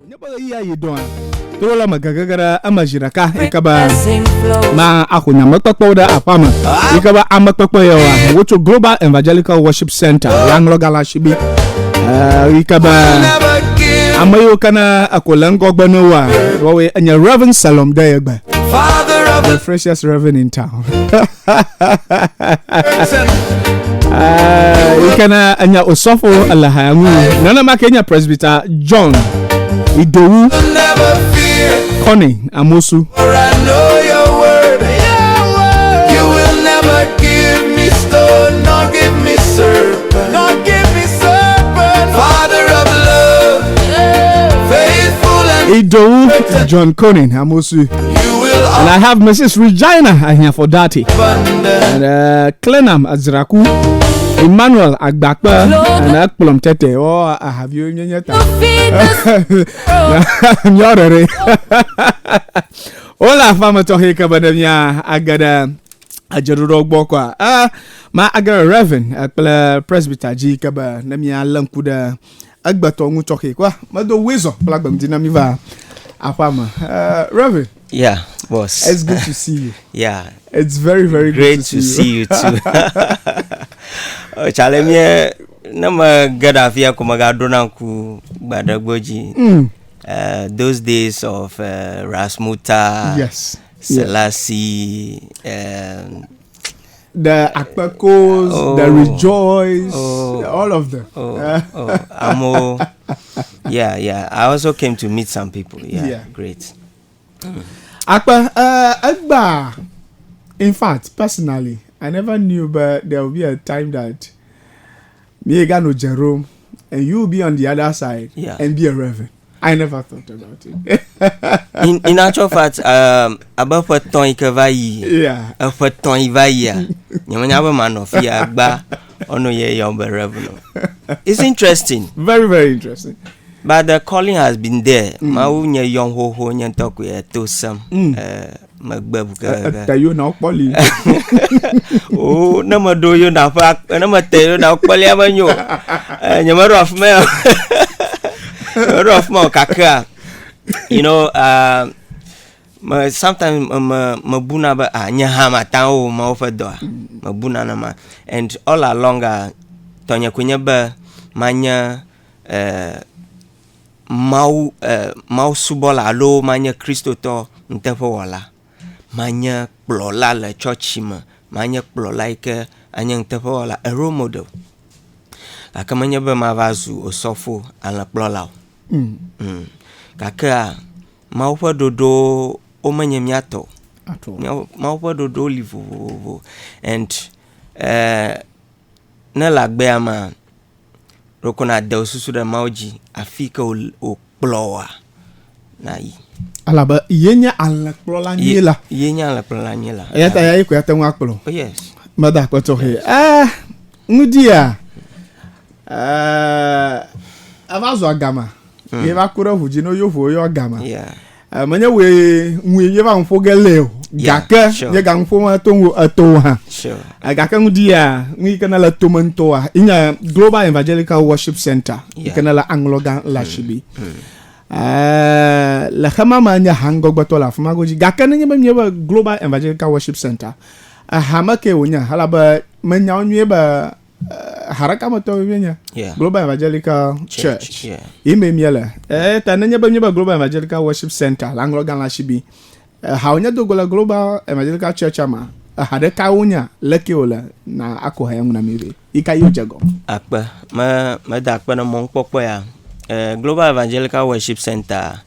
Nyaba iya yidon. Tola magagara amajiraka ikaba ma akunya makpakpoda apama. Ikaba amakpakpo yawa. Wocho Global Evangelical Worship Center Anloga la shibi. Ikaba amayo kana akolango gbanowa. Wawe anya Reverend Salom Dayegba. Father of the freshest Reverend in town. Ikana anya osofo alahamu. Nana makenya Presbyter John Idowu Connie Amosu. For I know your word. You will never give me stone, nor give me serpent. Father of love, faithful and Idowu John Connie Amosu. And I have Mrs. Regina here for that. And Clenham Azraku, Emmanuel Agbakpa, and Akplom Tete. Oh, I have you in your time. Hola, Fama Tohika Badamia, Agada Ajaro Bokwa. Ma Agara Reverend at Presbyter G. Kaba, Namia Lampuda Agbatongu Tohikwa, Mado Wizo, Blackbam Dinamiva, Afama. Reverend. Yeah, boss. It's good to see you. Yeah. It's very, very great good to see you too. Chalemie nama gadafia kumagadona ku badagboji. Those days of Rasmuta, yes, Selassie, the Akpakos, the Rejoice, all of them. Amo. Yeah. I also came to meet some people. Yeah. Great. Akba, in fact, personally, I never knew, but there will be a time that me no Jerome and you will be on the other side and be a reverend. I never thought about it. in actual fact, about what ton ikavai, what ton ivaya, nyamanyaba man of Yagba, ono ye yombe reverend. It's interesting. Very, very interesting. But the calling has been there. Maunya young ho ho nyan talk with to some magbabuka. You now poly. Oh, no do you now pack, no tell you now poly avenue. You're rough mail. Rough more kaka. You know, sometimes mabuna ba nyahama tao maofado mabuna nama, and all along Tonya kunyaba manya mau subola alo manya Kristo to ntepo wala manya plola la churchima manya plola ike anya ntepo wala a role model akamanya be mavazu osofo ala plola kaka mau dodo o manya miato mau dodo livu and na lagbe ama rokona de osusu de mauji afika o plowa na yi alaba yenya ala plola nyela yata ya iko yata nwa plo. Oh yes Mada ko to he ngudia avazo agama ye ba kura huji no yovo yo agama manya we ye ba mfogele gaka ye ga mfo to ha gaka ngudia ngi kana la tomanto inya Global Evangelical Worship Center kana la Anloga la shibi la khama manya hango gbatola fuma goji gaka nyi ba Global Evangelical Worship Center hamake wonya halaba manya onye ba haraka moto wenya Global Evangelical Church imemiela tananya ba Global Evangelical Worship Center Anloga la shibi hawanya dogola Global Evangelical Church ama hade kawunya lekiola na ako hayangu na mire ikayo jago akpa ma da akpa na monpopo ya Global Evangelical Worship Center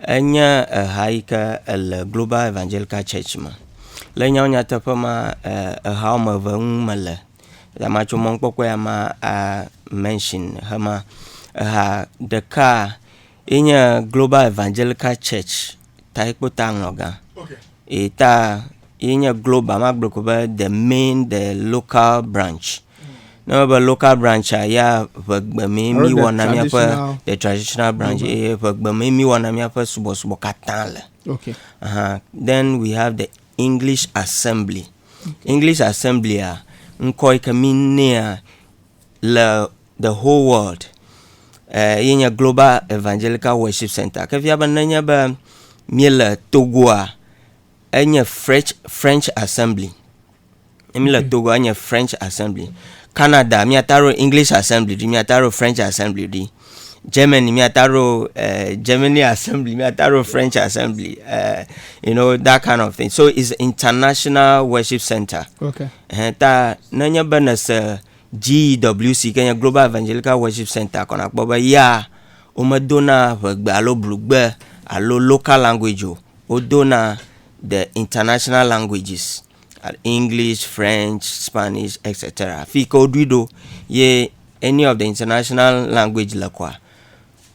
anya haika el Global Evangelical Church ma lenya onya tapa ma ha ma vangmale da ma chomon popo ya ma mention hama the car inya Global Evangelical Church taiko Anloga. Eta inya Global maglokoba the local branch. No, but local branch ya mi wana mi apa the traditional branch mi wana mi apa subo katale. Okay. Then we have the English Assembly. English Assembly nkoi kamine the whole world. yenya Global Evangelical Worship Center ka via bananya ba miela Togo anya French Assembly miela Togo anya French Assembly Canada miataro English Assembly miataro French Assembly di Germany miataro Germany Assembly miataro French Assembly that kind of thing. So it's international worship center. Okay. Ta nanya banas GEWC Kenya Global Evangelical Worship Center kona boba ya umadona alo blugbe alo local language odona the international languages English, French, Spanish, etc. Fiko duido ye any of the international language la kwa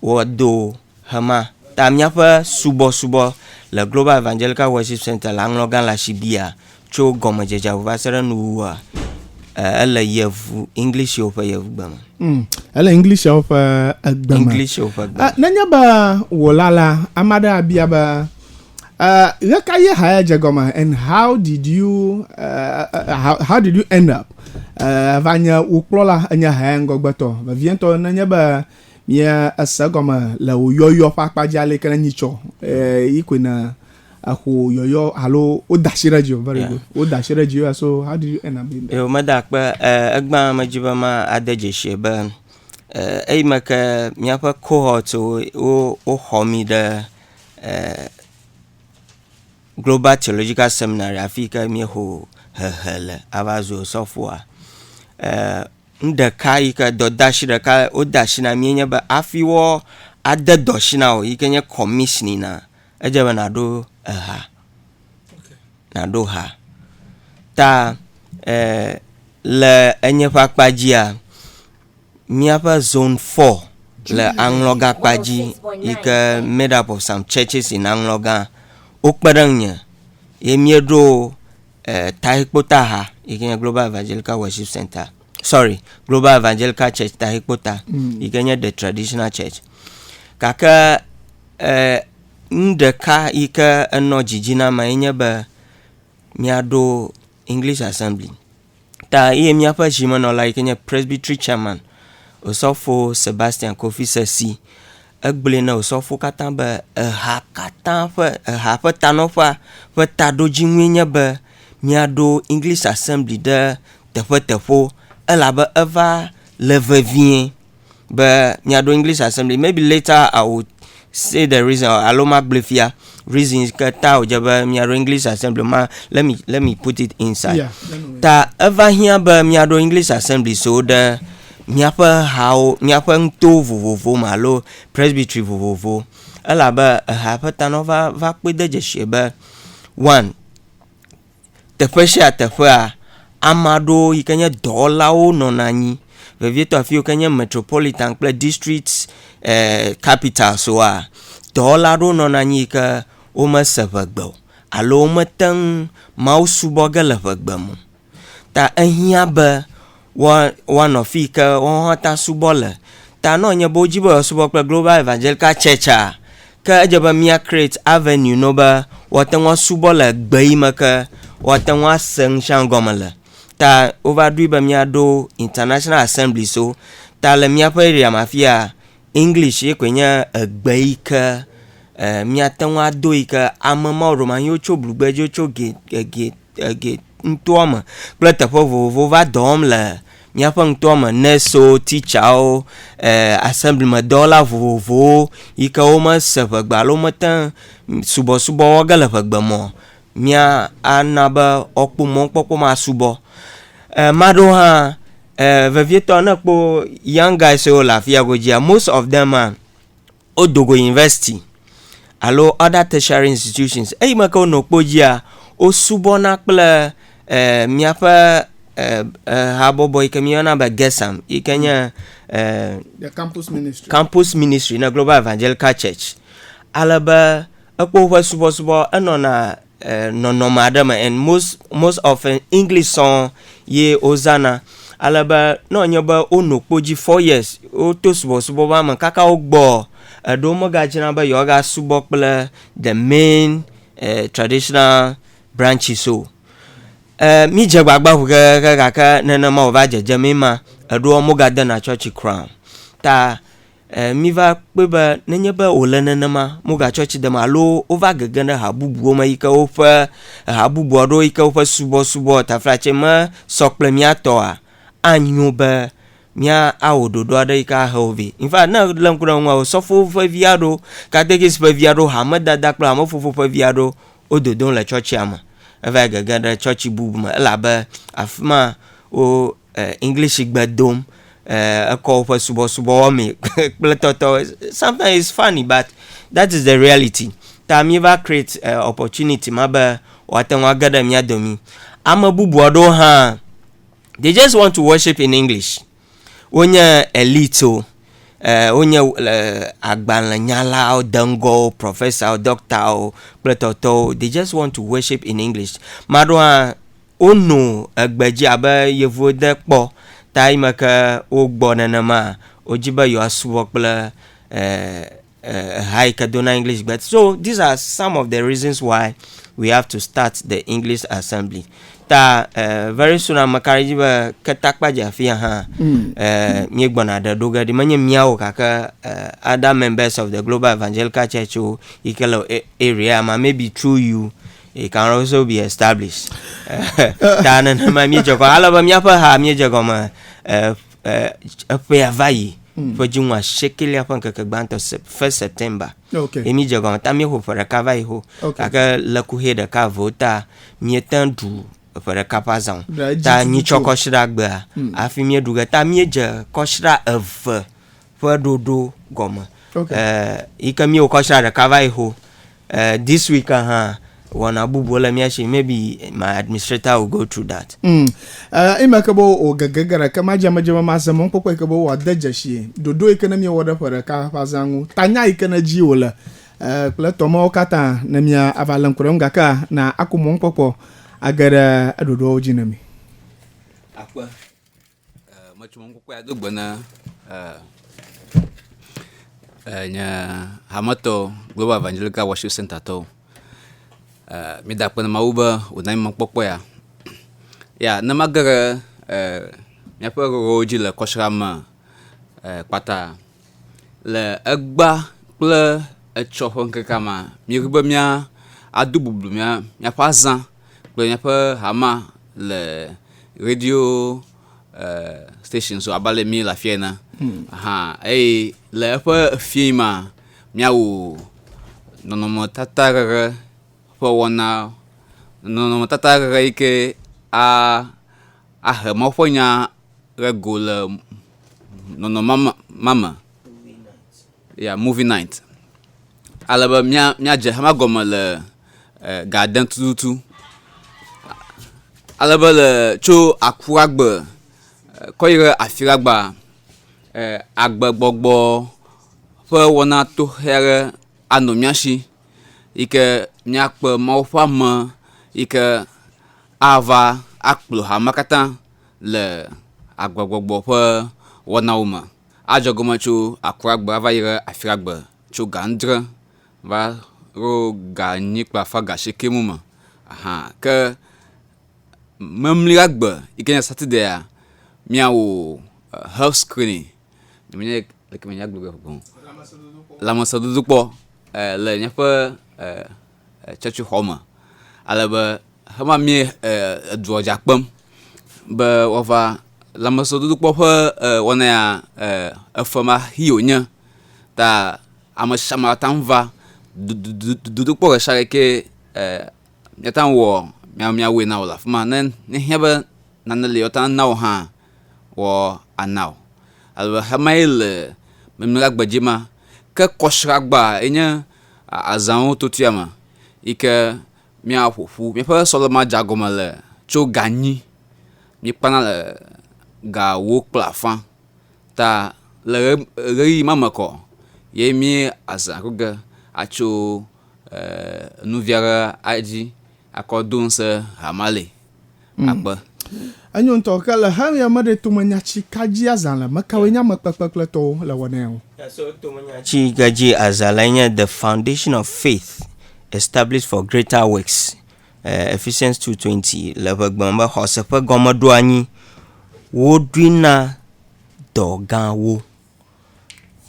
wodo hama tamnyapa subo la Global Evangelical Worship Center la Anloga la Shibia cho goma jeja vasara nuwa ala yevu English yofa yevu bama ala English yofa agbama English yofa agbama nanya ba wolala amada abiaba Rakaye haya jagoma, and how did you end up vanya uklola anya haya ngogbato viento nanya ba mia asagoma la yoyo pakpa jale kana nicho ikwena ako yoyo halo odashira jo very good odashira jo. So how did you end up in yo madakba agba majiba ma adeje ba maka miapa cohort o homi da Global Theological Seminary Africa mi ho hele abazo software ndaka ika do dashira ka o dashina mienya ba afiwo ade doshina o ikenya commission na ejeba na do na do ha ta le enye pakpajia miapa zone 4 le Anloga kpaji ika made up of some churches in Anloga okparanya emiedo tahikpota ha ikenya Global Evangelical Worship Center Global Evangelical Church tahikpota ikenya the traditional church kaka ndeka ika eno jijina ma enya ba miado English Assembly ta iye miapa jimano la ikenya presbytery chairman osofo Sebastian Kofi Sesi agbele na osofo katan ba katan fa tanofa fa tadoji nwenya ba miado English Assembly de tefo alaba eva levevien ba miado English Assembly. Maybe later I would say the reason aloma blefia reasons ka ta ojaba miado English Assembly ma let me put it inside ta eva hia ba miado English Assembly so the miapa nto vovovo malo presbytery vovovo alaba hapa tanova va kwede jesheba one tefa amado ikanya dola o nonanyi vevieto afio kanya metropolitan ple districts capital so dola ro nonanyi ka o masavagbo alo matang mausuboga lavagbamu ta ahiaba one of ika ta subola ta no nya bojibo subo Global Evangelical Church ka ajaba mia create avenue no ba watanwa subola gbaimaka watanwa sang shangomala ta overdue ba mia do International Assembly so ta le mia pa area mafia English ekwenya gbaika mia tanwa do ika amama romanyo choblugbejo choge ntoma plata povo va dom la miapa ntoma neso teacher assembly madola vovo ika oma sevagbalo matan subo wagala vagbamo mia anaba okpo ma subo mado ha vevieto na po young guys o la fia gojia most of them Odogo University alo other tertiary institutions maka no pojia o subo na kple miapa habobo ikemiona ba gesam ikenya the campus ministry na Global Evangelical Church alaba akpo subo anona no madam and most often English song ye ozana alaba no nyoba onokpoji 4 years o to subo ba man kaka ogbo do mo gajina ba yoga subo kple the main traditional branches so mi jegbagba kaka nana ma ovaje jemima do mo gada na church crown ta mi va kpeba nenye be ole nenema mu ga church de malo over gegana habubu ma ika ofa habubu ro ika ofa subo ta frache ma sokple mi ato a anyu be mia awododo ada ika hovi in fact na lam kuna nwa sofo fa viado ka tegis fa viado ha madada kla ma fofo fa viado ododo la church ama ava gegana church bubu ma la ba afma o English gbadom a call for subo me sometimes it's funny, but that is the reality. Time you ever create opportunity maba watanwa gada mi adomi ama bubu ado ha they just want to worship in English onya elito onya agbanla nyala o dango professor o doctor o pletoto they just want to worship in English madwa ono agbaji aba yevo de po time ka ogbona na ma ojiba yo aswokla high kadona English, but so these are some of the reasons why we have to start the English assembly. Very soon I'm makarijiba katakpa jafia ha miyegbona da doga di manye miao kaka other members of the Global Evangelical Church ikelo area ma maybe through you it can also be established. Tana na mami jogo alaba miapa ha mi jogo ma vai for juma shekeli apan ka gbanto 1 September. Okay. Emi jogo ta mi ho for ka vai ho aka la ku he da ka vota mi tandu for ka pazan ta ni choko shira gba afi mi duga ta mi je ko shira of for dodo goma. Ikami o ko shira ka vai ho this week wana bubola miashi maybe my administrator will go through that. Imakabo o gagagara kama jama masamo pokwe kabo wadaja shi dodo economy wada for ka pazangu tanya ikana ji wala kula tomo okata na mia avalan kuronga ka na akumo popo agara adodo jinami akwa machumo pokwe adogbona nya hamato Global Evangelical Worship Center to mi da pena mauba unai mangpopo ya na magara nya pa roji la koshrama pata le agba ple echofon kama mi ruba mia adubublu mia pa zan ple nya pa hama le radio station so abale mi la fiena le pa fiema miau nono tatara for wana no tatara ike a hemofonya regular no mama movie night alaba mia je hama goma le garden tutu alaba le cho akuragbe koire afiragba agbagbogbo for wana to here anomiashi ike nyakpe mawfama ike ava akplo hamakata le agbagbogbo pe wanauma ajogoma chu akuragba ava ire afiragba chu gandre va ro ganikpa faga shekemuma ke memliragba ike nya Saturday miawo health screening nimenya lekemenya gluga bon la masadudu po le nyafa chachu homa alaba hama mi duoja kpam ba ova la masadudu po wana ya afama hionya ta amashama tanva dudu po share ke nyatan wo mia we na wala fama nen ne heba nanale yotan naw ha wo anaw alba hamail memrak bajima ke koshragba enya azan totiama ike mia fofu mi pa soloma jagoma le cho gani mi pana le ga wo plafan ta le ri mama ko ye mi azan ruga acho nu viara aji akodun se hamale akba anyon to kala ha ya made tumanya chikaji azala makawenya makpakpakla to la waneo so tumanya chikaji azala the foundation of faith established for greater works Ephesians 2:20 lebagbamba hosepa gomodo anyi wodwina dogan wo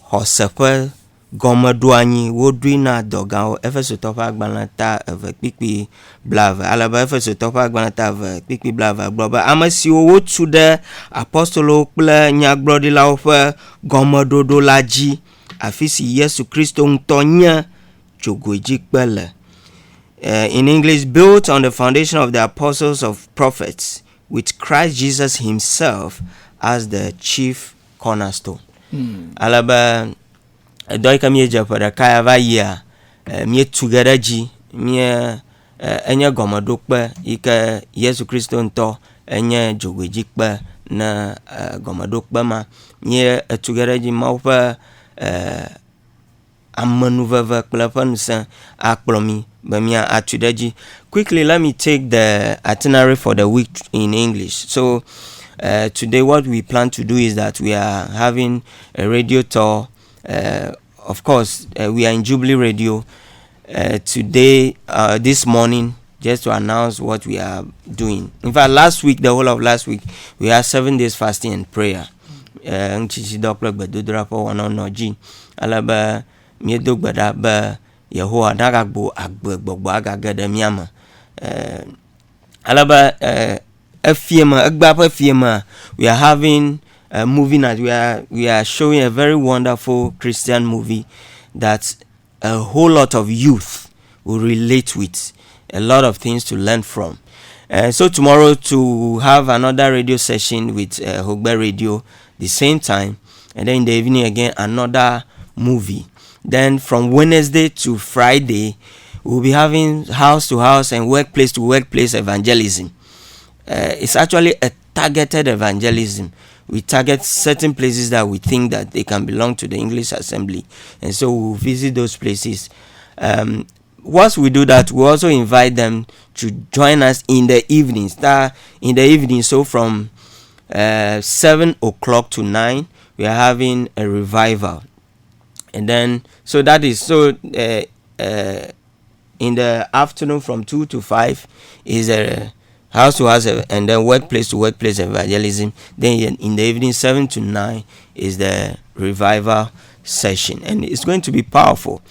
hosepe gomedoanyi wodrina dogao efeso topa agbanata eve pipi blava alaba efeso topa agbanata eve pipi blava globa amasi wotu de apostolo kple nyagbrodila ofe gomedodo laji afisi Yesu Kristo ntonya jogoji kpele. In English, built on the foundation of the apostles of prophets, with Christ Jesus himself as the chief cornerstone. Alaba doika mi japada kaya vaya mi together ji mi enya gomadokpe ike Yesu Kristo nto enya jogwejikpe na gomadokpe ma mi together ji maupa amanuva kplapansa akplomi bamia atudaji. Quickly, let me take the itinerary for the week in English. So today what we plan to do is that we are having a radio tour. Of course, we are in Jubilee Radio today, this morning, just to announce what we are doing. In fact, last week, the whole of last week, we had 7 days fasting and prayer. Alaba miedog bada ba Yehowa dagagbo agbogbo agagada miama alaba afiema agbapa afiema. We are having a movie night. We are showing a very wonderful Christian movie that a whole lot of youth will relate with, a lot of things to learn from. So tomorrow to have another radio session with Hogbe Radio the same time, and then in the evening again another movie. Then from Wednesday to Friday, we'll be having house to house and workplace to workplace evangelism. It's actually a targeted evangelism. We target certain places that we think that they can belong to the English Assembly, and so we'll visit those places. Once we do that, we also invite them to join us in the evenings. So from 7 o'clock to 9, we are having a revival. And then, so that is, in the afternoon from 2 to 5 is a house to house and then workplace to workplace evangelism. Then in the evening, 7 to 9 is the revival session. And it's going to be powerful.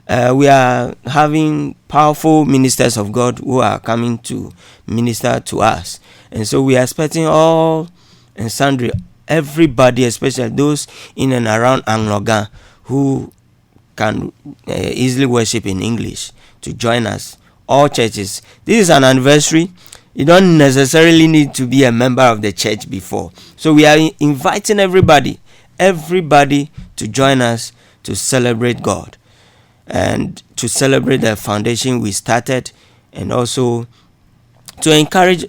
We are having powerful ministers of God who are coming to minister to us. And so we are expecting all and sundry, everybody, especially those in and around Anloga, who can easily worship in English, to join us. All churches. This is an anniversary. You don't necessarily need to be a member of the church before. So we are inviting everybody to join us to celebrate God and to celebrate the foundation we started, and also to encourage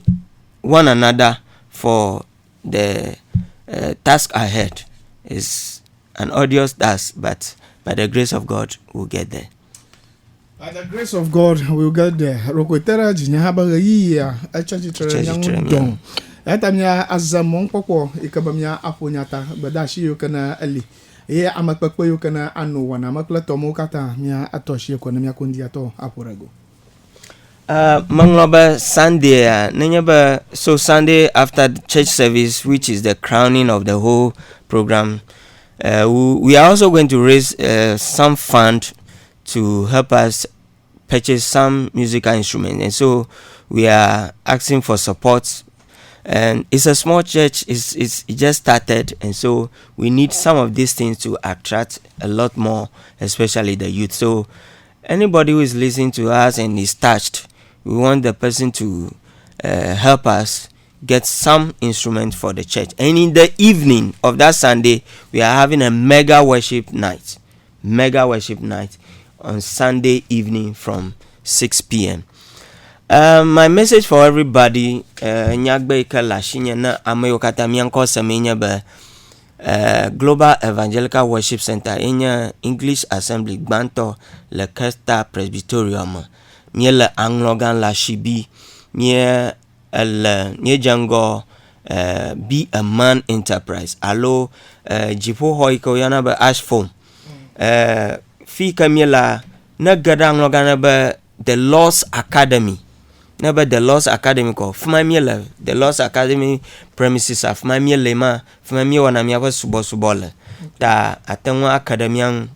one another for the task ahead. Is an odious task, but by the grace of God, we'll get there. By the grace of God, we'll get there. Rokotera jinya haba yiya achachi trenya atamya azamon pokwo ikabamya aponyata badashi yokana ali ye amakpekpe yokana anu wana makla tomo kata mya atoshi yokana mya kundi ato aporago. Mangloba Sunday nenyaba. So Sunday after the church service, which is the crowning of the whole program, we are also going to raise some fund to help us purchase some musical instruments, and so we are asking for support. And it's a small church; it just started, and so we need some of these things to attract a lot more, especially the youth. So anybody who is listening to us and is touched, we want the person to help us get some instrument for the church. And in the evening of that Sunday, we are having a mega worship night on Sunday evening from 6 p.m. My message for everybody, Global Evangelical Worship Center in English Assembly Banto Le Kesta Presbyterium miele Anloga la Shibi mie jango Be a Man Enterprise alo jipo hoiko yana ba ashform fi kamiela na gadang Anloga ba the Lost Academy. Never the Lost Academy ko fuma the Lost Academy premises of my lema fuma mi wana mi aba subo ta atenwa academian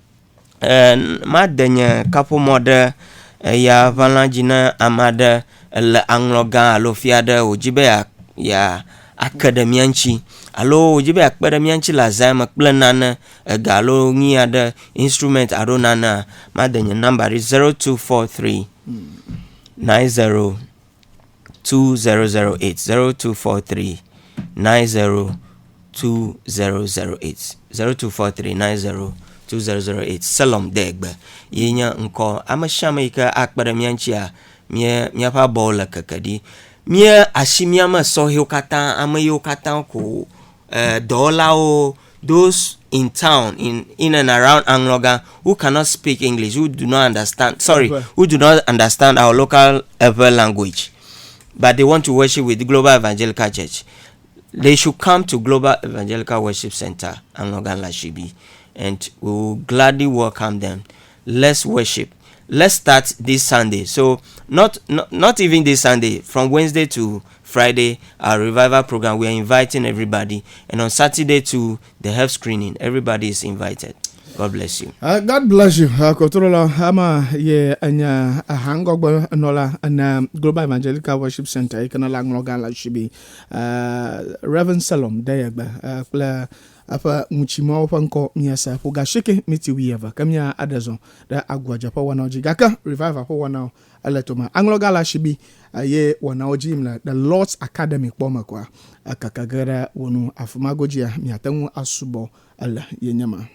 madenya kapo mode ya valangina amada le Anloga alofiada ojibe ya academianchi alo ojibe academianchi la zama planana galo ngiada instrument aronana madenya number is 0243 90 2008 0243 902008 0243 902008 Salom degbe yenya nko amashamaika akpadamianchia mia pa bola kakadi mia ashimia ma sohio kata amayo kata ko dollar those in town in and around Anloga who cannot speak English, who do not understand who do not understand our local language, but they want to worship with the Global Evangelical Church. They should come to Global Evangelical Worship Center, Anloga Lashibi, and we will gladly welcome them. Let's worship. Let's start this Sunday. So not even this Sunday, from Wednesday to Friday, our revival program, we are inviting everybody. And on Saturday to the health screening, everybody is invited. God bless you. God bless you. Kotorola ama ye anya hangogba nola na Global Evangelical Worship Center ikana la Anloga Lashibi. Reverend Salom dayagba kula apa muchima opanko miasa poga sheke miti wieva kamya adazo da agwaja pa wana ojigaka revival pa wana aletoma Anloga Lashibi ye wana ojimla the Lord's Academy poma kwa akakagara wonu afumagojia miatangu asubo ala yenyama.